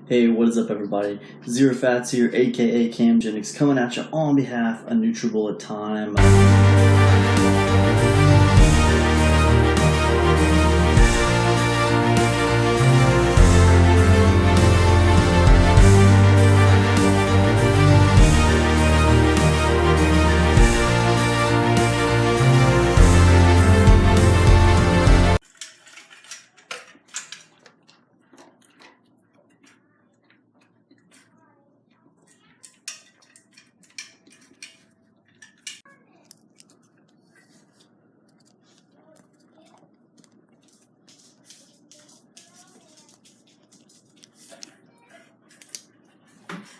Hey, what is up, everybody? Zero Fats here, aka Ketogenics, coming at you on behalf of nutribullettime.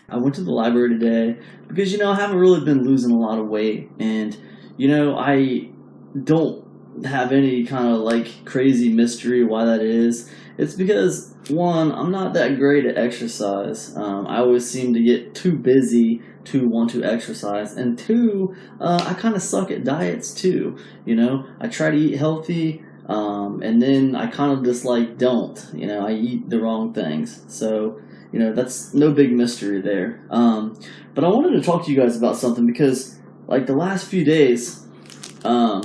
I went to the library today because, I haven't really been losing a lot of weight. And, I don't have any kind of crazy mystery why that is. It's because, one, I'm not that great at exercise. I always seem to get too busy to want to exercise. And two, I kind of suck at diets too. I try to eat healthy. And then I kind of just don't, I eat the wrong things. So, that's no big mystery there. But I wanted to talk to you guys about something because, the last few days, I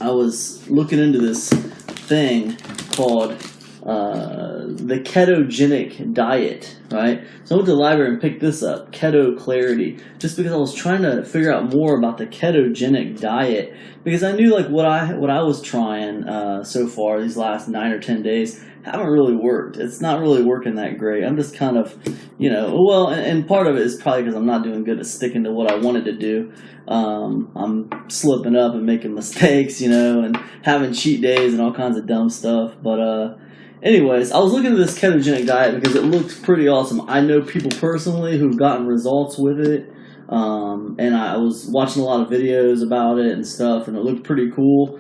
was looking into this thing called the Ketogenic Diet, right? So I went to the library and picked this up, Keto Clarity, just because I was trying to figure out more about the ketogenic diet, because I knew what I was trying so far these last 9 or 10 days haven't really worked. It's not really working that great. I'm just kind of, and part of it is probably because I'm not doing good at sticking to what I wanted to do. I'm slipping up and making mistakes, and having cheat days and all kinds of dumb stuff. But anyways, I was looking at this ketogenic diet because it looked pretty awesome. I know people personally who've gotten results with it. And I was watching a lot of videos about it and stuff, and it looked pretty cool.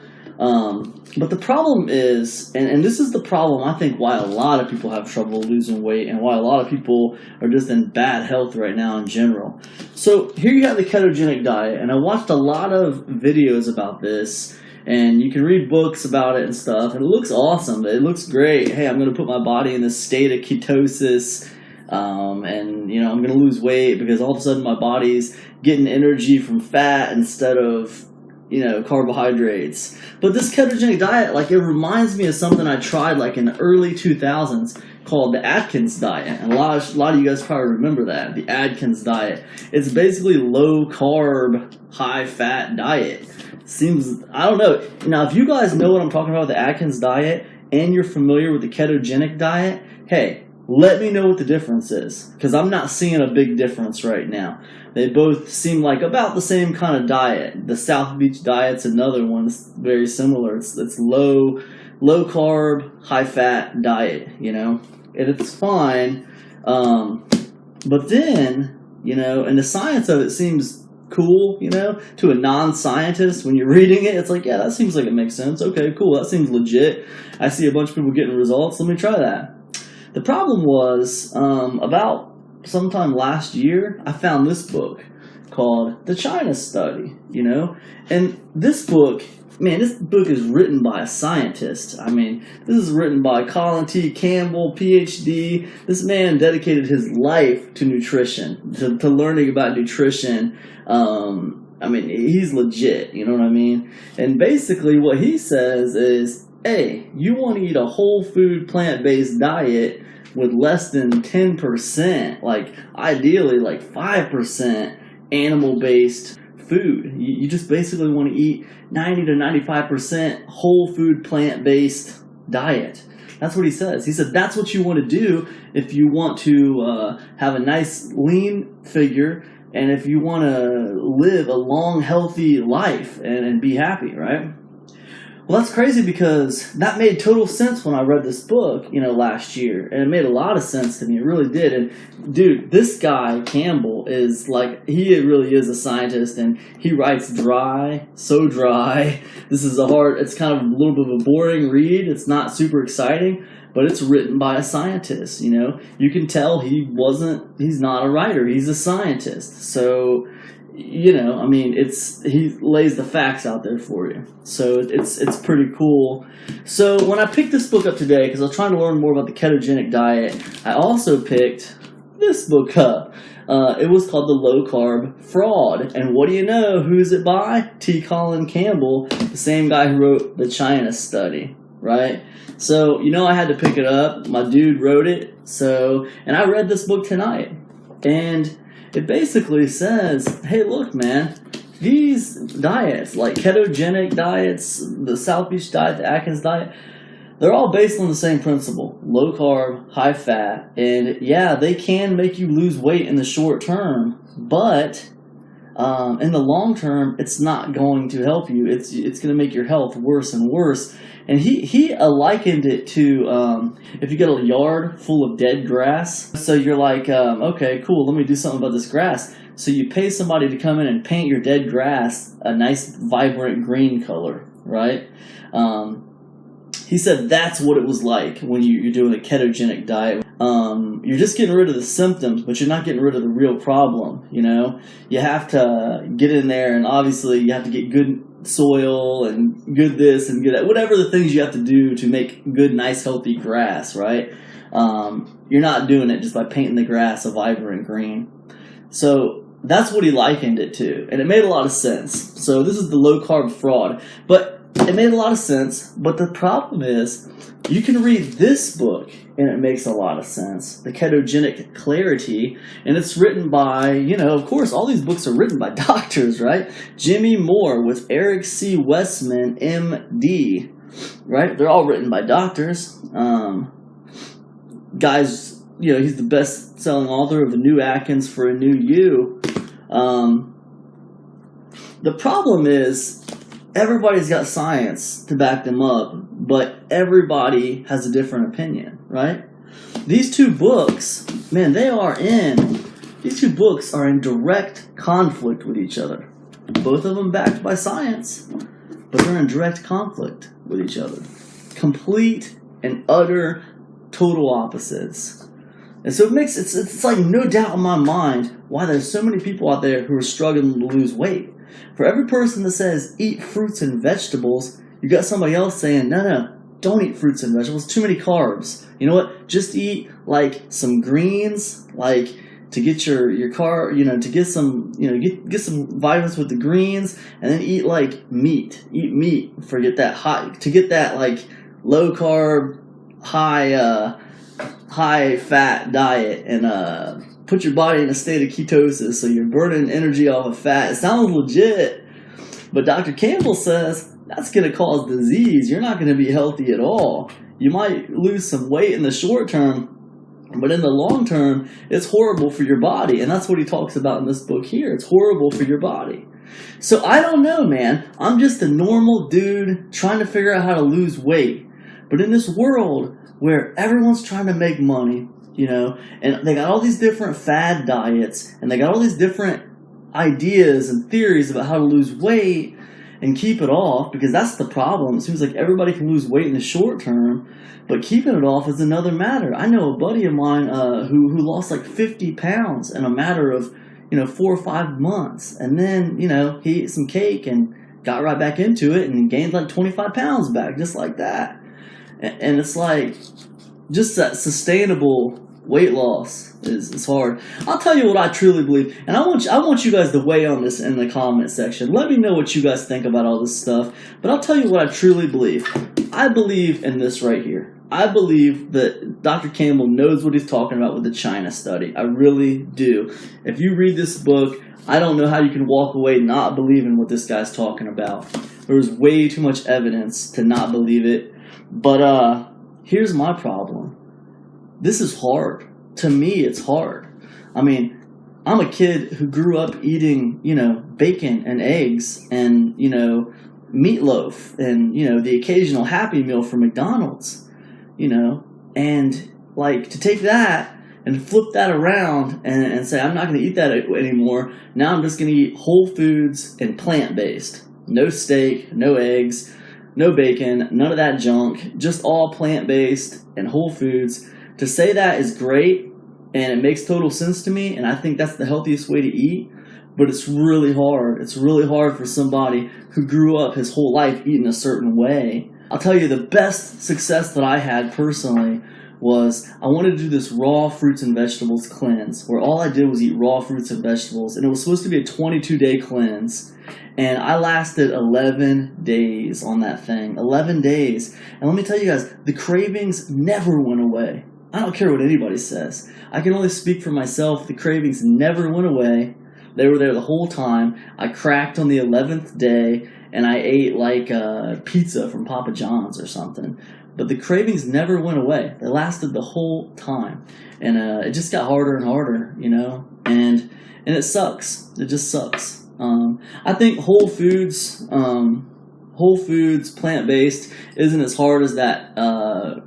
But the problem is, and this is the problem I think why a lot of people have trouble losing weight and why a lot of people are just in bad health right now in general. So here you have the ketogenic diet, and I watched a lot of videos about this, and you can read books about it and stuff, and it looks awesome. It looks great. Hey, I'm going to put my body in this state of ketosis, and I'm going to lose weight because all of a sudden my body's getting energy from fat instead of carbohydrates. But this ketogenic diet, it reminds me of something I tried in the early 2000s called the Atkins diet. And a lot of you guys probably remember that, the Atkins diet. It's basically low carb, high fat diet. Seems, I don't know. Now, if you guys know what I'm talking about with the Atkins diet and you're familiar with the ketogenic diet, hey, let me know what the difference is, because I'm not seeing a big difference right now. They both seem like about the same kind of diet. The South Beach diet's another one that's very similar. It's low carb, high fat diet, and it's fine. But then, and the science of it seems cool, to a non-scientist. When you're reading it, it's yeah, that seems like it makes sense. Okay, cool, that seems legit. I see a bunch of people getting results. Let me try that. The problem was, about sometime last year, I found this book called The China Study, and this book is written by a scientist. This is written by Colin T. Campbell, PhD. This man dedicated his life to nutrition, to learning about nutrition. He's legit, you know what I mean? And basically what he says is, hey, you want to eat a whole food plant-based diet with less than 10%, ideally 5% animal-based food. You just basically want to eat 90 to 95% whole food plant-based diet. That's what he says. He said that's what you want to do if you want to have a nice lean figure and if you want to live a long, healthy life and be happy, right? Well, that's crazy because that made total sense when I read this book, last year. And it made a lot of sense to me. It really did. And, dude, this guy, Campbell, is he really is a scientist. And he writes dry, so dry. It's kind of a little bit of a boring read. It's not super exciting. But it's written by a scientist, You can tell he's not a writer. He's a scientist. So I mean, he lays the facts out there for you. So it's pretty cool. So when I picked this book up today, because I was trying to learn more about the ketogenic diet, I also picked this book up. It was called The Low Carb Fraud. And what do you know? Who's it by? T. Colin Campbell, the same guy who wrote the China study, right? So, I had to pick it up. My dude wrote it. And I read this book tonight. And it basically says, hey, look, man, these diets, like ketogenic diets, the South Beach diet, the Atkins diet, they're all based on the same principle: low carb, high fat. And yeah, they can make you lose weight in the short term, but in the long term, it's not going to help you. It's going to make your health worse and worse. And he likened it to if you get a yard full of dead grass. So you're like, okay, cool, let me do something about this grass. So you pay somebody to come in and paint your dead grass a nice, vibrant green color, right? He said that's what it was like when you're doing a ketogenic diet. You're just getting rid of the symptoms, but you're not getting rid of the real problem, You have to get in there, and obviously you have to get good soil and good this and good that, whatever the things you have to do to make good, nice, healthy grass, right? You're not doing it just by painting the grass a vibrant green. So that's what he likened it to, and it made a lot of sense. So this is the low carb fraud, but it made a lot of sense. But the problem is, you can read this book and it makes a lot of sense. The Ketogenic Clarity, and it's written by, of course, all these books are written by doctors, right? Jimmy Moore with Eric C. Westman, M.D., right? They're all written by doctors. Guys, he's the best-selling author of A New Atkins for a New You. The problem is, everybody's got science to back them up, but everybody has a different opinion, right? These two books, man, these two books are in direct conflict with each other. Both of them backed by science, but they're in direct conflict with each other. Complete and utter total opposites. And so it's like no doubt in my mind why there's so many people out there who are struggling to lose weight. For every person that says eat fruits and vegetables, you got somebody else saying, no, don't eat fruits and vegetables, too many carbs. You know what? Just eat like some greens, like to get your to get some, get some vitamins with the greens, and then eat like meat. Eat meat. Forget that to get that like low carb, high fat diet, and put your body in a state of ketosis so you're burning energy off of fat. It sounds legit, but Dr. Campbell says that's going to cause disease. You're not going to be healthy at all. You might lose some weight in the short term, but in the long term, it's horrible for your body. And that's what he talks about in this book here. It's horrible for your body. So I don't know, man. I'm just a normal dude trying to figure out how to lose weight. But in this world where everyone's trying to make money, and they got all these different fad diets, and they got all these different ideas and theories about how to lose weight and keep it off, because that's the problem. It seems like everybody can lose weight in the short term, but keeping it off is another matter. I know a buddy of mine who lost like 50 pounds in a matter of 4 or 5 months, and then he ate some cake and got right back into it and gained like 25 pounds back just like that. And it's like, just that sustainable weight loss is hard. I'll tell you what I truly believe, and I want you guys to weigh on this in the comment section. Let me know what you guys think about all this stuff. But I'll tell you what I truly believe. I believe in this right here. I believe that Dr. Campbell knows what he's talking about with the China study. I really do. If you read this book, I don't know how you can walk away not believing what this guy's talking about. There's way too much evidence to not believe it. But here's my problem. This is hard. To me, it's hard. I mean, I'm a kid who grew up eating, bacon and eggs and, meatloaf and, the occasional Happy Meal from McDonald's, and like to take that and flip that around and say, I'm not going to eat that anymore. Now I'm just going to eat whole foods and plant-based. No steak, no eggs, no bacon, none of that junk, just all plant-based and whole foods. To say that is great, and it makes total sense to me, and I think that's the healthiest way to eat. but it's really hard. It's really hard for somebody who grew up his whole life eating a certain way. I'll tell you, the best success that I had personally was I wanted to do this raw fruits and vegetables cleanse where all I did was eat raw fruits and vegetables, and it was supposed to be a 22-day cleanse, and I lasted 11 days on that thing. 11 days. And let me tell you guys, the cravings never went away. I don't care what anybody says. I can only speak for myself. The cravings never went away. They were there the whole time. I cracked on the 11th day, and I ate like pizza from Papa John's or something. But the cravings never went away. They lasted the whole time. And it just got harder and harder, you know? And it sucks. It just sucks. I think whole foods, plant-based, isn't as hard as that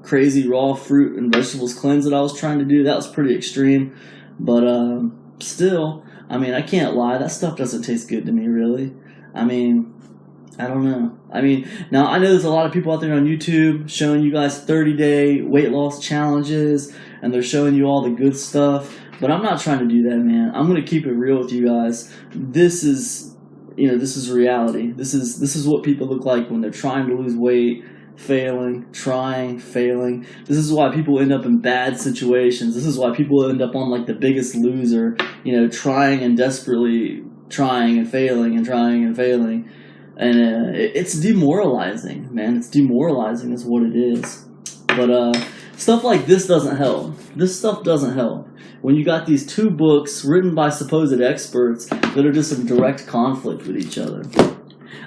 crazy raw fruit and vegetables cleanse that I was trying to do. That was pretty extreme. But still, I mean, I can't lie. That stuff doesn't taste good to me, really. I mean, I don't know. I mean, now I know there's a lot of people out there on YouTube showing you guys 30-day weight loss challenges, and they're showing you all the good stuff. But I'm not trying to do that, man. I'm going to keep it real with you guys. This is reality. This is what people look like when they're trying to lose weight, failing, trying, failing. This is why people end up in bad situations. This is why people end up on like the Biggest Loser, you know, trying and desperately trying and failing and trying and failing. And it's demoralizing, man. It's demoralizing is what it is. But stuff like this doesn't help. This stuff doesn't help. When you got these two books written by supposed experts that are just in direct conflict with each other.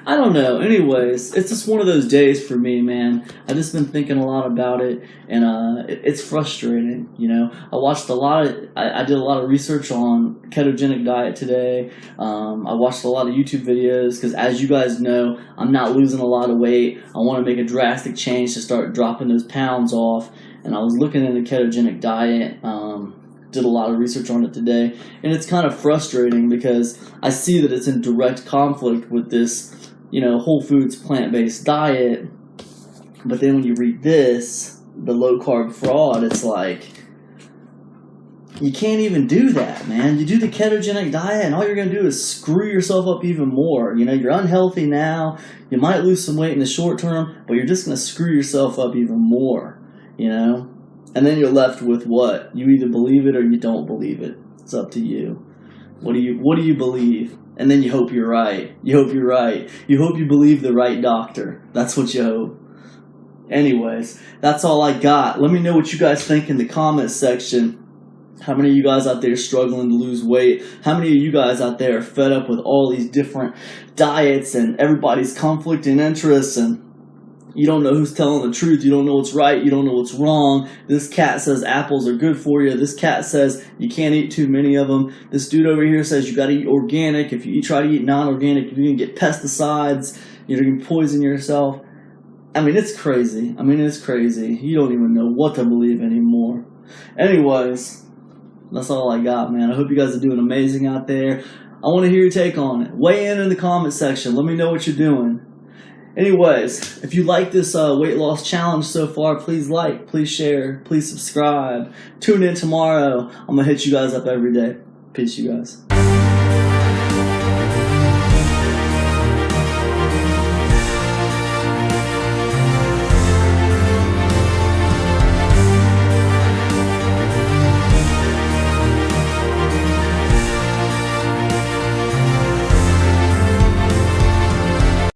I don't know. Anyways, it's just one of those days for me, man. I've just been thinking a lot about it, and it's frustrating, you know. I did a lot of research on ketogenic diet today. I watched a lot of YouTube videos because, as you guys know, I'm not losing a lot of weight. I want to make a drastic change to start dropping those pounds off, and I was looking into ketogenic diet. Did a lot of research on it today, and it's kind of frustrating because I see that it's in direct conflict with this, you know, whole foods plant-based diet. But then when you read this, the low-carb fraud, it's like, you can't even do that, man. You do the ketogenic diet, and all you're going to do is screw yourself up even more. You know, you're unhealthy now. You might lose some weight in the short term, but you're just going to screw yourself up even more, you know? And then you're left with what? You either believe it or you don't believe it. It's up to you. What do you believe? And then you hope you're right. You hope you're right. You hope you believe the right doctor. That's what you hope. Anyways, that's all I got. Let me know what you guys think in the comments section. How many of you guys out there are struggling to lose weight? How many of you guys out there are fed up with all these different diets and everybody's conflict and interests, and you don't know who's telling the truth. You don't know what's right. You don't know what's wrong. This cat says apples are good for you. This cat says you can't eat too many of them. This dude over here says you got to eat organic. If you try to eat non-organic, you're going to get pesticides. You're going to poison yourself. I mean, it's crazy. It's crazy. You don't even know what to believe anymore. Anyways, that's all I got, man. I hope you guys are doing amazing out there. I want to hear your take on it. Weigh in the comment section. Let me know what you're doing. Anyways, if you like this weight loss challenge so far, please like, please share, please subscribe. Tune in tomorrow. I'm going to hit you guys up every day. Peace, you guys.